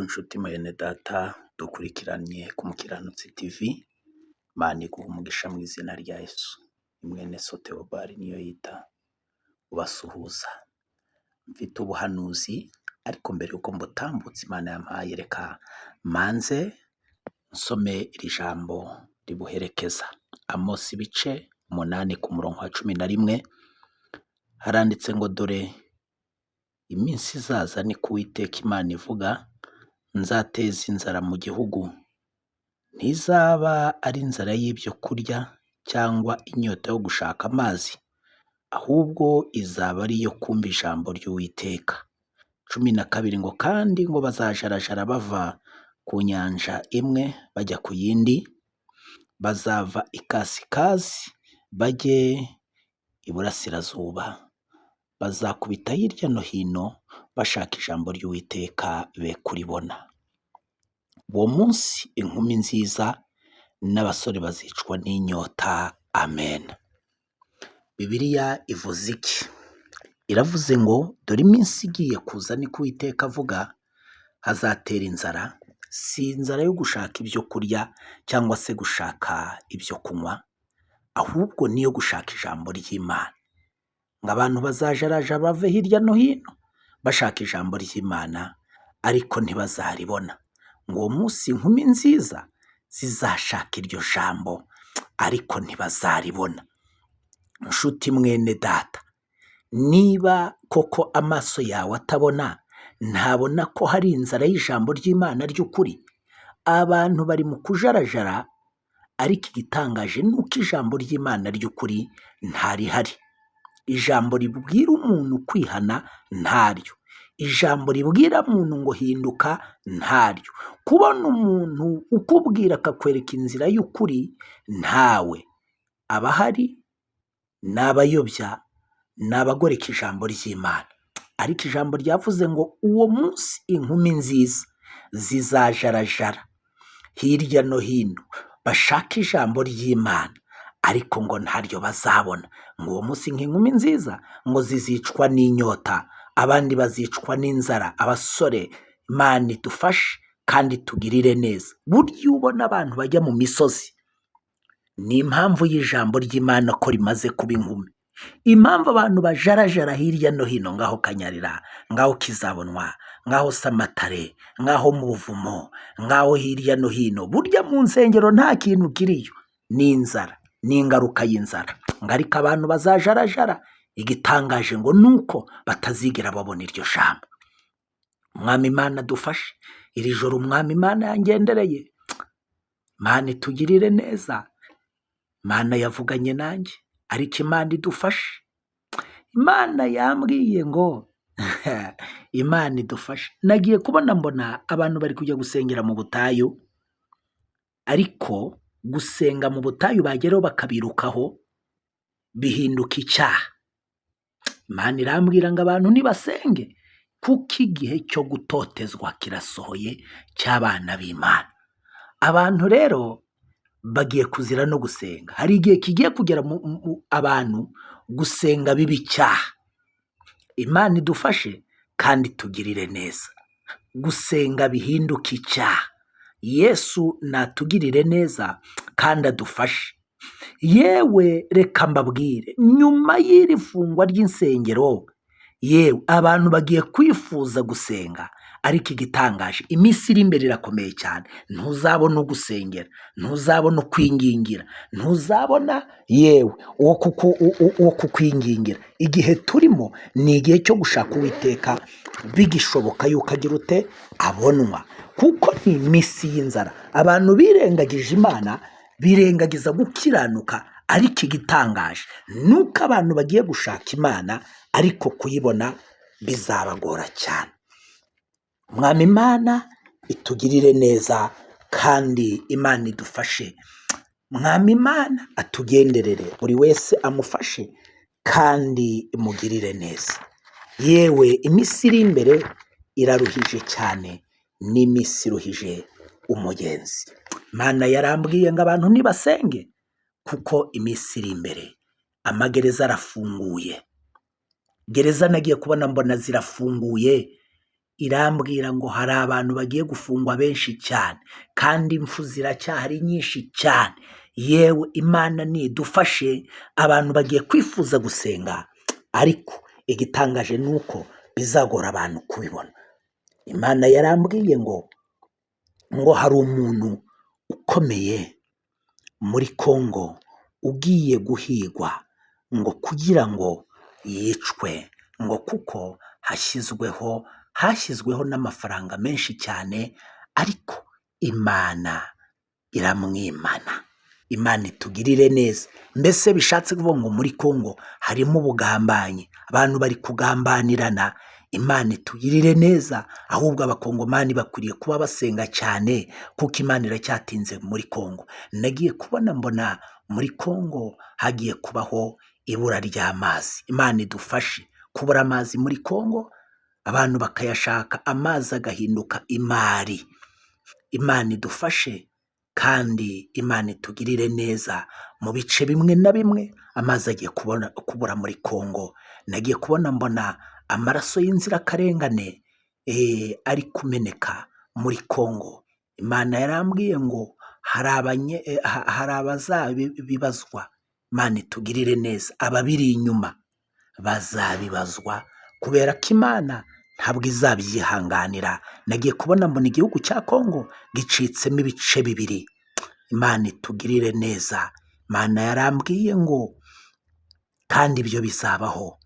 Amahoro nshuti mwene data dukurikiranye ku Mukiranutsi TV, Imana iguha umugisha mu izina rya Yesu. Mwene So Theobald niyo yita ubasuhuza. Mfite ubuhanuzi ariko mbere yuko mbutambutse Imana yampaye reka manze nsome iri jambo ribuherekeza. Amosi ibice 8 ku murongo wa 11 haranditse ngo dore iminsi izaza ni ko Uwiteka Imana ivuga, nzateza inzara mu gihugu, ntizaba ari inzara y'ibyo kurya cyangwa inyota yo gushaka amazi, ahubwo izaba ari iyo kumva ijambo ry'Uwiteka. 12 ngo kandi ngo bazajarajara bava ku nyanja imwe bajya ku yindi, bazava ikasikazi bajye iburasirazuba, bazakubita hirya no hino bashaka ijambo ry'Uwiteka be kuribona. Uwo munsi inkumi nziza n'abasore bazicwa n'inyota. Amen. Bibiliya ivuze iki? Iravuze ngo dore iminsi igiye kuza ni ko Uwiteka avuga, hazatera inzara, si inzara yo gushaka ibyo kurya cyangwa se gushaka ibyo kunywa, ahubwo niyo gushaka ijambo ry'Imana. Ngo abantu bazajaraja bave hirya no hino bashaka ijambo ry'Imana ariko ntibazaribona. Ngo uwo munsi inkumi nziza zizashaka iryo jambo ariko ntibazaribona. Nshuti mwene data, niba koko amaso yawe atabona, ntabona ko hari inzara y'ijambo ry'Imana ry'ukuri. Abantu bari mu kujarajara ariko igitangaje ni uko ijambo ry'Imana ry'ukuri ntarihari. Ijambo ribwira umuntu kwihana ntaryo. Ijambo ribwira umuntu ngo hinduka ntaryo. Kubona umuntu ukubwira akakwereka inzira y'ukuri ntawe. Abahari ni abayobya, ni abagoreka ijambo ry'Imana. Ariko ijambo ryavuze ngo uwo munsi inkumi nziza zizajarajara hirya no hino bashaka ijambo ry'Imana ariko ngo ntaryo bazabona. Ngo uwo munsi nk'inkumi nziza ngo zizicwa n'inyota, abandi bazicwa n'inzara. Abasore, Imana idufashe kandi tugirire neza. Burya ubona abantu bajya mu misozi ni impamvu y'ijambo ry'Imana ko rimaze kuba inkumi. Impamvu abantu bajarajara hirya no hino, ngaho Kanyarira, ngaho Kizabonwa, ngaho Samatare, ngaho mu Buvumo, ngaho hirya no hino, burya mu nsengero nta kintu kiriyo, ni inzara, ni ingaruka y'inzara. Ngo ariko abantu bazajarajara, igitangaje ngo nuko batazigera babona iryo jambo. Mwami Imana dufashe, iri joro Mwami Imana yangendereye, Imana itugirire neza. Imana yavuganye nanjye ariko Imana idufashe. Imana yambwiye ngo Imana idufashe. Nagiye kubona mbona abantu bari kujya gusengera mu butayu, ariko gusenga mu butayu bageraho bakabirukaho bihinduka icyaha. Imana irambwira ngo abantu nibasenge kuko igihe cyo gutotezwa kirasohoye cy'abana b'Imana. Abantu rero bagiye kuzira no gusenga. Hari igihe kigiye kugera abantu gusenga biba icyaha. Imana idufashe kandi tugirire neza, gusenga bihinduka icyaha. Yesu natugirire neza kandi adufashe. Yewe reka mbabwire, nyuma y'iri fungwa ry'insengero, yewe abantu bagiye kwifuza gusenga, ariko igitangaje iminsi iri imbere irakomeye cyane. Ntuzabona ugusengera, ntuzabona ukwingingira, ntuzabona yewe uwo kukwingingira. Igihe turimo ni igihe cyo gushaka Uwiteka bigishoboka yuko agira ute abonwa, kuko ni iminsi y'inzara. Abantu birengagije Imana, birengagiza gukiranuka, ariko igitangaje nuko abantu bagiye gushaka Imana ariko kuyibona bizabagora cyane. Mwami Imana itugirire neza kandi Imana idufashe. Mwami Imana atugenderere, buri wese amufashe kandi imugirire neza. Yewe iminsi iri imbere iraruhije cyane, n'iminsi iruhije umugenzi. Imana yarambwiye ngo abantu nibasenge kuko iminsi iri imbere. Amagereza arafunguye. Gereza nagiye kubona mbona zirafunguye, irambwira ngo hari abantu bagiye gufungwa benshi cyane kandi impfu ziracyari nyinshi cyane. Yewe Imana nidufashe, abantu bagiye kwifuza gusenga ariko igitangaje ni uko bizagora abantu kubibona. Imana yarambwiye ngo hari umuntu ukomeye muri Kongo ugiye guhigwa ngo kugira ngo yicwe, ngo kuko hashyizweho n'amafaranga menshi cyane ariko Imana iramwimana. Imana itugirire neza. Mbese bishatse kuvuga ngo muri Kongo harimo ubugambanyi, abantu bari kugambanirana. Imana itugirire neza, ahubwo abakongomani bakwiriye kuba basenga cyane kuko Imana iracyatinze muri Kongo. Nagiye mbona muri Kongo hagiye kubaho ibura ry'amazi. Imana idufashe. Kubura amazi muri Kongo, abantu bakayashaka, amazi agahinduka imari. Imana idufashe kandi Imana itugirire neza. Mu bice bimwe na bimwe amazi agiye kubura muri Kongo. Nagiye mbona amaraso y'inzirakarengane ari kumeneka muri Kongo. Imana yarambwiye ngo hari abazabibazwa. Imana itugirire neza. Ababiri inyuma bazabibazwa kubera ko Imana ntabwo izabyihanganira. Nagiye mbona igihugu cya Kongo gicitsemo ibice bibiri. Imana itugirire neza. Imana yarambwiye ngo kandi ibyo bizabaho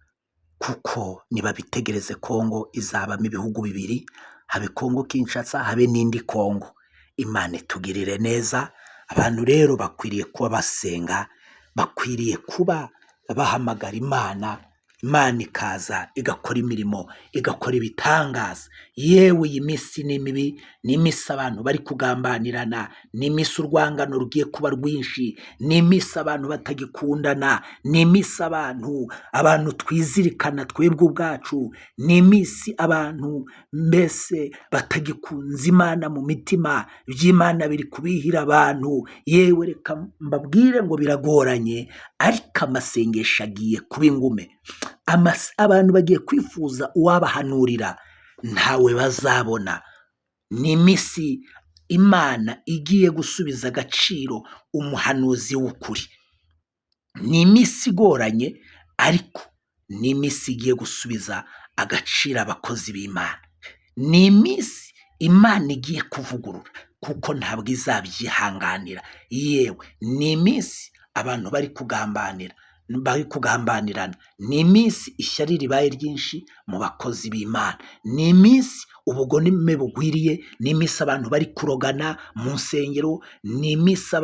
kuko nibabitegereze, Kongo izabamo ibihugu bibiri, habe Kongo Kinshasa, habe n'indi Kongo. Imana itugirire neza. Abantu rero bakwiriye kuba basenga, bakwiriye kuba bahamagara Imana. Imana ikaza igakora imirimo, igakora ibitangaza. Yewe iyi minsi ni mibi, ni iminsi abantu bari kugambanirana, ni iminsi urwangano rugiye kuba rwinshi, ni iminsi abantu batagikundana, ni iminsi abantu twizirikana twebwe ubwacu, ni iminsi abantu mbese batagikunze Imana mu mitima. Iby'Imana biri kubihira abantu. Yewe reka mbabwire ngo biragoranye ariko amasengesho agiye kuba ingume. Abantu bagiye kwifuza uwabahanurira ntawe bazabona. Ni iminsi Imana igiye gusubiza agaciro umuhanuzi w'ukuri. Ni iminsi igoranye ariko ni iminsi igiye gusubiza agaciro abakozi b'Imana. Ni iminsi Imana igiye kuvugurura kuko ntabwo izabyihanganira. Yewe ni iminsi abantu bari kugambanirana. Ni iminsi ishyari ribaye ryinshi mu bakozi b'Imana. Ni iminsi ubugome bugwiriye. Ni iminsi abantu bari kurogana mu nsengero. Ni iminsi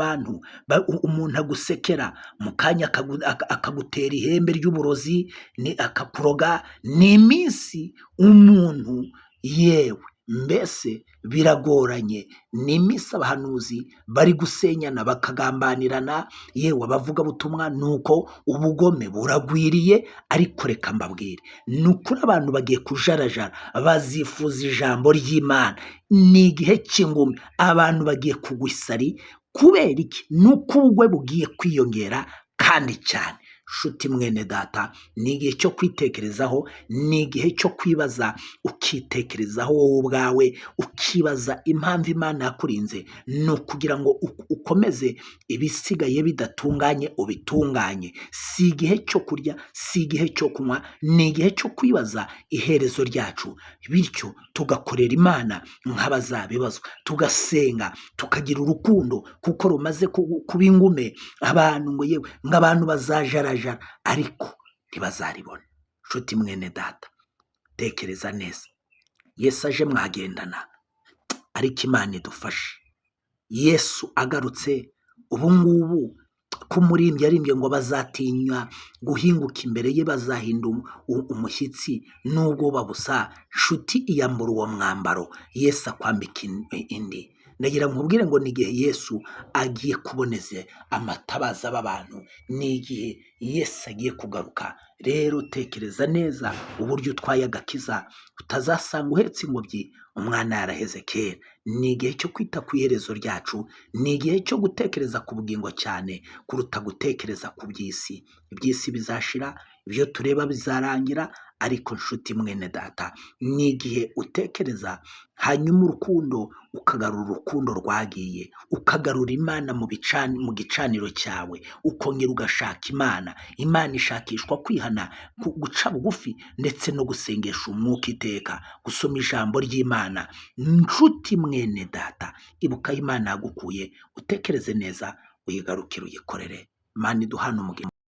umuntu agusekera mu kanya akagutera ihembe ry'uburozi akakuroga. Ni iminsi umuntu yewe mbese biragoranye. Ni iminsi abahanuzi bari gusenyana bakagambanirana. Yewe abavugabutumwa nuko ubugome buragwiriye. Ariko reka mbabwire, ni ukuri abantu bagiye kujarajara, bazifuza ijambo ry'Imana. Ni igihe cy'ingumi. Abantu bagiye kugwa isari. Kubera iki? Ni uko ubugwe bugiye kwiyongera kandi cyane. Nshuti mwene data, ni igihe cyo kwitekerezaho, ni igihe cyo kwibaza, ukitekerezaho wowe ubwawe, ukibaza impamvu Imana yakurinze. Ni ukugira ngo ukomeze ibisigaye bidatunganye ubitunganye. Si igihe cyo kurya, si igihe cyo kunywa, ni igihe cyo kwibaza iherezo ryacu, bityo tugakorera Imana nk'abazabibazwa, tugasenga, tukagira urukundo kuko rumaze kuba ingume. Abantu ngo yewe nk'abantu bazajarajara ariko ntibazaribona. Nshuti mwene data, tekereza neza. Yesu aje mwagendana ariko Imana idufashe. Yesu agarutse ubu ngubu k'umurimbyi yarimbye ngo bazatinya guhinguka imbere ye, bazahinda umushyitsi n'ubwoba busa. Nshuti iyambura uwo mwambaro, Yesu akwambika indi. Ndagira nkubwire ngo ni igihe Yesu agiye kuboneza amatabaza b'abantu. Ni igihe Yesu agiye kugaruka. Rero tekereza neza uburyo utwaye agakiza, utazasanga uhetse ingobyi umwana yaraheze kera. Ni igihe cyo kwita ku iherezo ryacu. Ni igihe cyo gutekereza ku bugingo cyane kuruta gutekereza ku by'isi. Iby'isi bizashira, ibyo tureba bizarangira, ariko nshuti mwene data, ni igihe utekereza hanyuma urukundo ukagarura urukundo rwagiye, ukagarura Imana mu gicaniro cyawe, ukongera ugashaka Imana. Imana ishakishwa kwihana, guca bugufi ndetse no gusengesha umwuka iteka, gusoma ijambo ry'Imana. Nshuti mwene data, ibuka Imana yagukuye, utekereze neza, uyigarukire uyikorere. Imana iduhane umugisha.